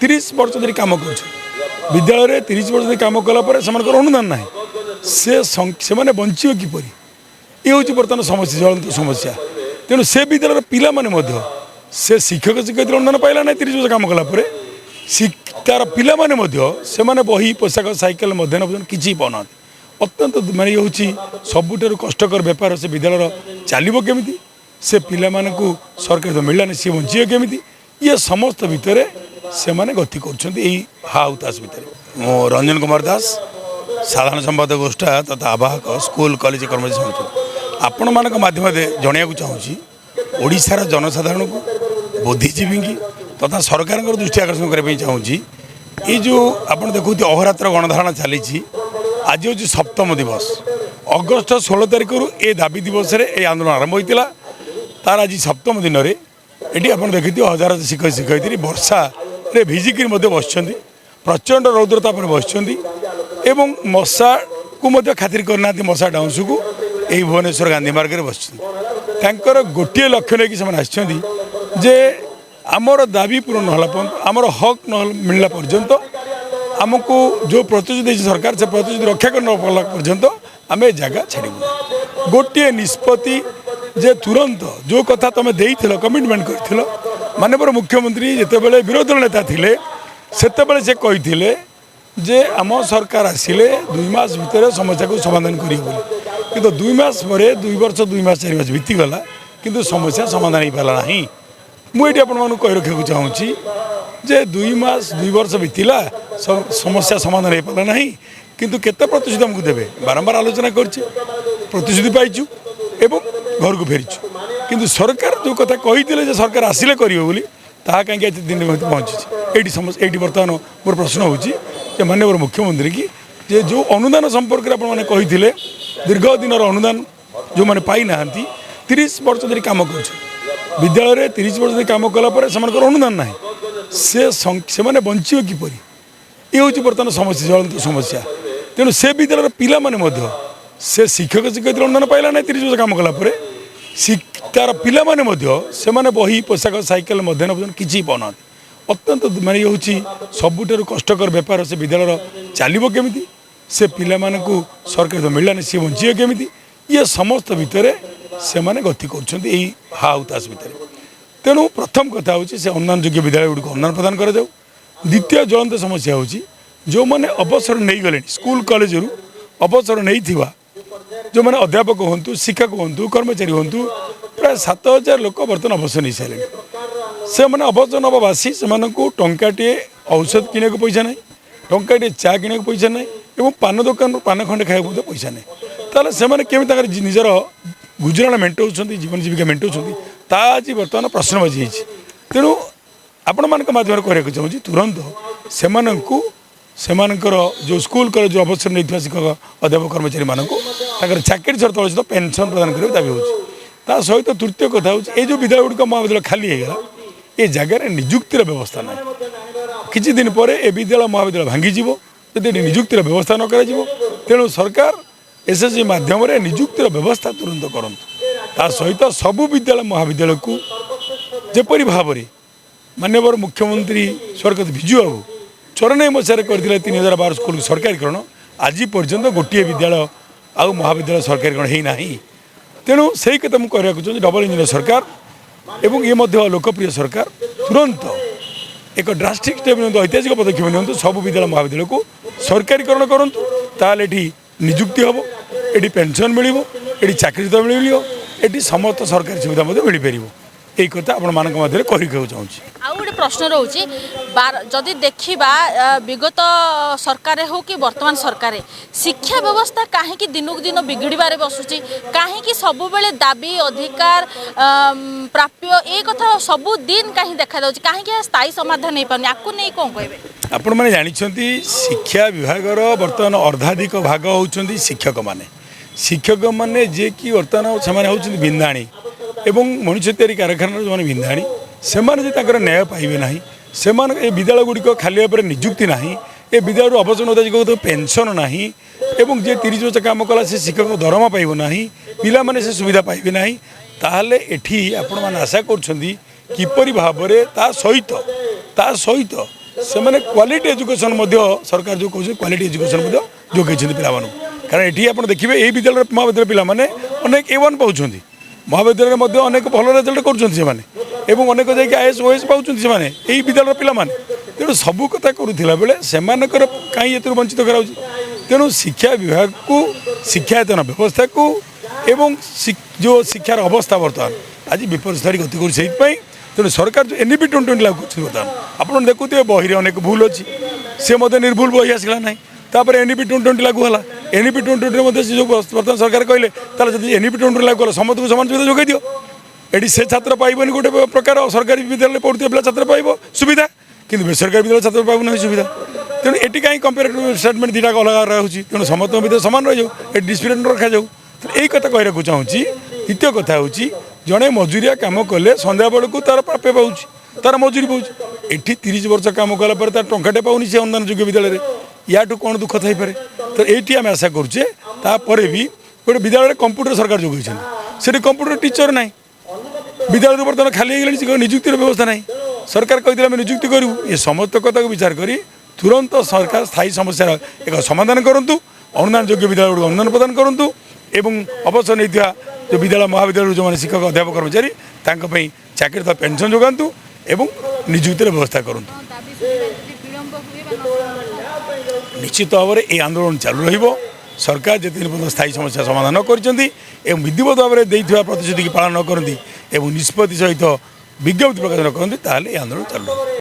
30 वर्ष धरी काम कर विद्यालय 30 वर्ष धरी काम कलापर से अनुदान ना से मैंने बंचे किपर ये हूँ बर्तमान समस्या ज्वलंत समस्या तेणु से विद्यालय पिला माने से शिक्षक शिक्षयित्री अनुदान पाइला ना 30 वर्ष काम कलापर तार पिला माने बही पोशाक साइकेल मध्याह्न किसी पाना अत्यंत माने ये हूँ सबुठ कष्टकर बेपार से विद्यालय चलो केमी से पिला मानू सरकार तो मिललानी सी बंचे केमी ये समस्त भितर से माने गति कर हाउतास भितर मो रंजन कुमार दास साधारण संपादक गोष्ठा तथा आवाहक स्कूल कॉलेज कर्मचारी समिति आपण मान माध्यम जनवाक चाहूँगी ओडिशार जनसाधारण को बुद्धिजीवी की तथा सरकार दृष्टि आकर्षण करने चाहूँगी ये जो आप देखुं अहोरात्र गणधारणा चली आज हूँ सप्तम दिवस अगस्ट 16 तारिख ए दाबी दिवस ये आंदोलन आरंभ होता तार आज सप्तम दिन में ये आप देखिए हजार शिक्षक शिक्षयित्री वर्षा रे भिजिक बस प्रचंड रौद्रता पर बस मशा को खातिर करना मशा डाउंस को यही भुवनेश्वर गांधी मार्ग में बस गोटे लक्ष्य लेकिन जे आमर दाबी पूरण होला आमर हक न मिलला पर्यंत आमको जो प्रतिश्रुति सरकार से प्रतिश्रुति रक्षा करना पर्यंत आम जगह छाड़ू गोटे निष्पत्ति जे तुरंत जो कथा तुम देइथिलो कमिटमेंट करथिलो माननीय मुख्यमंत्री जितेबाला विरोधी नेता थिले सेतेबाला से कहिथिले जे आम सरकार आसिले 2 मास भितर समस्या को समाधान करिए बोली किंतु 2 मास पर 2 वर्ष 2 मास 4 मास बीतीगला किंतु समस्या समाधान हो पाला नहीं मुझे आपको कही रखा चाहूँगी जे 2 मास 2 वर्ष बीतला समस्या समाधान हो पाला नहीं किंतु केते प्रतिश्रुति आमको देवे बारंबार आलोचना कर प्रतिश्रुति पाइचु एवं घर को फेरीचु किंतु सरकार जो कथा कही सरकार आसिले करियो बोली ताहा कहीं दिन में पहुँची ये बर्तमान मोर प्रश्न हो माननीय मुख्यमंत्री की जे जो अनुदान संपर्क में आपने कही दीर्घ दिन अनुदान जो मैंने पाई ना 30 वर्ष धरी काम कर विद्यालय 30 वर्ष धरी काम कलापर से अनुदान ना से मैंने बंचे किपर ये हूँ बर्तमान समस्या ज्वलंत समस्या तेणु से विद्यालय पिला माने से शिक्षक शिक्षयित्री अनुदान पाइला ना 30 वर्ष काम कलापर तार पिला माने बही पोशाक साइकेल मध्याह्न किसी पाना अत्यंत माने ये हूँ सबुठ कष्टकर बेपार से विद्यालय चलो केमी से पिला मानू सरकार तो मिललानी सी बंचे केमी ये समस्त भितर से माने गति कर हाउतास भितर तेणु प्रथम कथा हूँ से अनुदान योग्य विद्यालय गुड़ी अनुदान प्रदान कर द्वितीय ज्वलंत समस्या हूँ जो मैंने अवसर नहीं गले स्कूल कॉलेज अवसर नहीं जो मैंने अध्यापक हूँ शिक्षक हूँ कर्मचारी हूँ प्राय 7000 लोक बर्तमान अवसर नहीं सारे से मैंने अवसर नवासी से टंकाटे औषध किने को पैसा ना टंकाटे चा किने को पैसा ना एवं पान दुकान पान खंडे खाया पैसा ना ताले से केमी निजर गुजराण मेटाऊँ जीवन जीविका मेटाऊँ ता आज बर्तमान प्रश्नबाजी तेणु आपण मान मध्यम कहना चाहूँगी तुरंत सेमानकर जो स्कूल कॉलेज अवसर नहीं शिक्षक अध्यापक कर्मचारी मानक चाकरी शर्त सहित पेंशन प्रदान करने दाबी हो सहित तृतीय कथा हूँ ये जो विद्यालय गुड़िक महाविद्यालय खाली होगा ये जगार निजुक्तिर व्यवस्था ना किसी दिन पर ए विद्यालय महाविद्यालय भांगीज जब निजुक्तिर व्यवस्था न तेणु सरकार एसएससी माध्यम निजुक्तिर व्यवस्था तुरंत करूँ सहित सबू विद्यालय महाविद्यालय को जपरी भाव में माननीय मुख्यमंत्री स्वर्गत विजु बाबू 94 मसीह करते 3012 स्कूल सरकारीकरण आज पर्यंत गोटे विद्यालय आउ महाविद्यालय सरकारीकरण होना तेणु से कथा मुझे कहना चाहिए डबल इंजिन सरकार एवं ये लोकप्रिय सरकार तुरंत एक ड्रास्टिक स्टेप नि ऐतिहासिक पदक्षेप नि सब विद्यालय महाविद्यालय को सरकारीकरण करूँ ताल निजुक्ति हम ये पेंशन मिल ये चाकरी सुविधा मिल ये समस्त सरकारी सुविधा मिल पार यही कथा आप कह चाहूँ आउ गोटे प्रश्न रोचे जदि देखा विगत सरकार हो कि वर्तमान सरकार शिक्षा व्यवस्था कहीं दिनक दिन बिगड़बार बसुची कहीं सब बेले दाबी अधिकार प्राप्य ये कथा सबू दिन कहीं देखा कहीं स्थायी समाधान नहीं पानी आपको नहीं कौन कहे आपण मैंने जानते शिक्षा विभाग बर्तमान अर्धाधिक भाग होती शिक्षक मैंने जे कि बर्तमान से बिंदाणी एवं मनुष्य तैयारी कारखाना जो मैंने बिंदाणी से न्याय पाइबे ना से विद्यालय गुड़िक खाली भाव निजुक्ति ना ये विद्यालय अवसर होता पेंशन ना एवं जे 30 वर्ष काम कला से शिक्षक दरमा पाइब ना पिला माने से सुविधा पाइबे ना ताहले एठी आपण मान आशा कर किपरि भाव ता सहित ସେମାନେ କ୍ୱାଲିଟି ଏଜୁକେସନ୍ ମଧ୍ୟ ସରକାର ଯେଉଁ କହୁଛନ୍ତି କ୍ୱାଲିଟି ଏଜୁକେସନ୍ ମଧ୍ୟ ଯୋଗାଇଛନ୍ତି ପିଲାମାନଙ୍କୁ। କାରଣ ଏଠି ଆପଣ ଦେଖିବେ ଏଇ ବିଦ୍ୟାଳୟ ମହାବିଦ୍ୟାଳୟ ପିଲାମାନେ ଅନେକ A1 ପାଉଛନ୍ତି, ମହାବିଦ୍ୟାଳୟରେ ମଧ୍ୟ ଅନେକ ଭଲ ରେଜଲ୍ଟ କରୁଛନ୍ତି ସେମାନେ, ଏବଂ ଅନେକ ଯାଇକି IAS OAS ପାଉଛନ୍ତି ସେମାନେ ଏଇ ବିଦ୍ୟାଳୟର ପିଲାମାନେ। ତେଣୁ ସବୁ କଥା କରୁଥିଲା ବେଳେ ସେମାନଙ୍କର କାହିଁ ଏଥିରୁ ବଞ୍ଚିତ କରାଯାଉଛି? ତେଣୁ ଶିକ୍ଷା ବିଭାଗକୁ, ଶିକ୍ଷାୟତନ ବ୍ୟବସ୍ଥାକୁ ଏବଂ ଯେଉଁ ଶିକ୍ଷାର ଅବସ୍ଥା ବର୍ତ୍ତମାନ ଆଜି ବିପର୍ଯ୍ୟସ୍ତ ଗତି କରୁଛି। ସେଇଥିପାଇଁ ତେଣୁ ସରକାର ଯେଉଁ NEP 2020 ଲାଗୁ କରୁଛନ୍ତି ବର୍ତ୍ତମାନ ଆପଣ ଦେଖୁଥିବେ ବହିରେ ଅନେକ ଭୁଲ ଅଛି, ସେ ମଧ୍ୟ ନିର୍ଭୁଲ ବହି ଆସିଲା ନାହିଁ। ତାପରେ NEP 2020 ଲାଗୁ ହେଲା, NEP 2020 ମଧ୍ୟ ସେ ଯେଉଁ ବର୍ତ୍ତମାନ ସରକାର କହିଲେ ତାହେଲେ ଯଦି NEP 2020 ଲାଗୁ ହେଲା ସମସ୍ତଙ୍କୁ ସମାନ ସୁବିଧା ଯୋଗାଇ ଦିଅ। ଏଠି ସେ ଛାତ୍ର ପାଇବନି ଗୋଟେ ପ୍ରକାର, ସରକାରୀ ବିଦ୍ୟାଳୟରେ ପଢ଼ୁଥିବା ପିଲା ଛାତ୍ର ପାଇବ ସୁବିଧା, କିନ୍ତୁ ବେସରକାରୀ ବିଦ୍ୟାଳୟ ଛାତ୍ର ପାଇବ ନାହିଁ ସୁବିଧା। ତେଣୁ ଏଠି କାହିଁ କମ୍ପାରେଟିଭ୍ ଷ୍ଟେଟମେଣ୍ଟ ଦୁଇଟା ଅଲଗା ରହୁଛି? ତେଣୁ ସମସ୍ତଙ୍କ ଭିତରେ ସମାନ ରହିଯାଉ, ଏଠି ଡିସ୍ପ୍ୟୁଟ୍ ରଖାଯାଉ। ଏଇ କଥା କହିବାକୁ ଚାହୁଁଛି। ଦ୍ୱିତୀୟ କଥା ହେଉଛି ଜଣେ ମଜୁରିଆ କାମ କଲେ ସନ୍ଧ୍ୟାବେଳକୁ ତାର ପ୍ରାପ୍ୟ ପାଉଛି, ତାର ମଜୁରୀ ପାଉଛି। ଏଠି 30 ବର୍ଷ କାମ କଲା ପରେ ତାର ଟଙ୍କାଟେ ପାଉନି ସେ ଅନୁଦାନ ଯୋଗ୍ୟ ବିଦ୍ୟାଳୟରେ। ୟାଠୁ କ'ଣ ଦୁଃଖ ଥାଇପାରେ? ତ ଏଇଠି ଆମେ ଆଶା କରୁଛେ ତାପରେ ବି ଗୋଟେ ବିଦ୍ୟାଳୟରେ କମ୍ପ୍ୟୁଟର ସରକାର ଯୋଗାଇଛନ୍ତି, ସେଠି କମ୍ପ୍ୟୁଟର ଟିଚର ନାହିଁ। ବିଦ୍ୟାଳୟରୁ ବର୍ତ୍ତମାନ ଖାଲି ହେଇଗଲାଣି, ନିଯୁକ୍ତିର ବ୍ୟବସ୍ଥା ନାହିଁ। ସରକାର କହିଥିଲେ ଆମେ ନିଯୁକ୍ତି କରିବୁ। ଏ ସମସ୍ତ କଥାକୁ ବିଚାର କରି ତୁରନ୍ତ ସରକାର ସ୍ଥାୟୀ ସମସ୍ୟାର ଏକ ସମାଧାନ କରନ୍ତୁ, ଅନୁଦାନ ଯୋଗ୍ୟ ବିଦ୍ୟାଳୟଗୁଡ଼ିକୁ ଅନୁଦାନ ପ୍ରଦାନ କରନ୍ତୁ ଏବଂ ଅବସର ନେଇଥିବା ଯେଉଁ ବିଦ୍ୟାଳୟ ମହାବିଦ୍ୟାଳୟରୁ ଯେଉଁମାନେ ଶିକ୍ଷକ ଅଧ୍ୟାପକ କର୍ମଚାରୀ ତାଙ୍କ ପାଇଁ ଚାକିରି ବା ପେନ୍ସନ୍ ଯୋଗାନ୍ତୁ ଏବଂ ନିଯୁକ୍ତିର ବ୍ୟବସ୍ଥା କରନ୍ତୁ। ନିଶ୍ଚିତ ଭାବରେ ଏହି ଆନ୍ଦୋଳନ ଚାଲୁ ରହିବ। ସରକାର ଯେତେଦିନ ପର୍ଯ୍ୟନ୍ତ ସ୍ଥାୟୀ ସମସ୍ୟା ସମାଧାନ କରିଛନ୍ତି ଏବଂ ବିଧିବଦ୍ଧ ଭାବରେ ଦେଇଥିବା ପ୍ରତିଶ୍ରୁତିକୁ ପାଳନ ନ କରନ୍ତି ଏବଂ ନିଷ୍ପତ୍ତି ସହିତ ବିଜ୍ଞପ୍ତି ପ୍ରକାଶ ନ କରନ୍ତି ତାହେଲେ ଏହି ଆନ୍ଦୋଳନ ଚାଲୁ ରହିବ।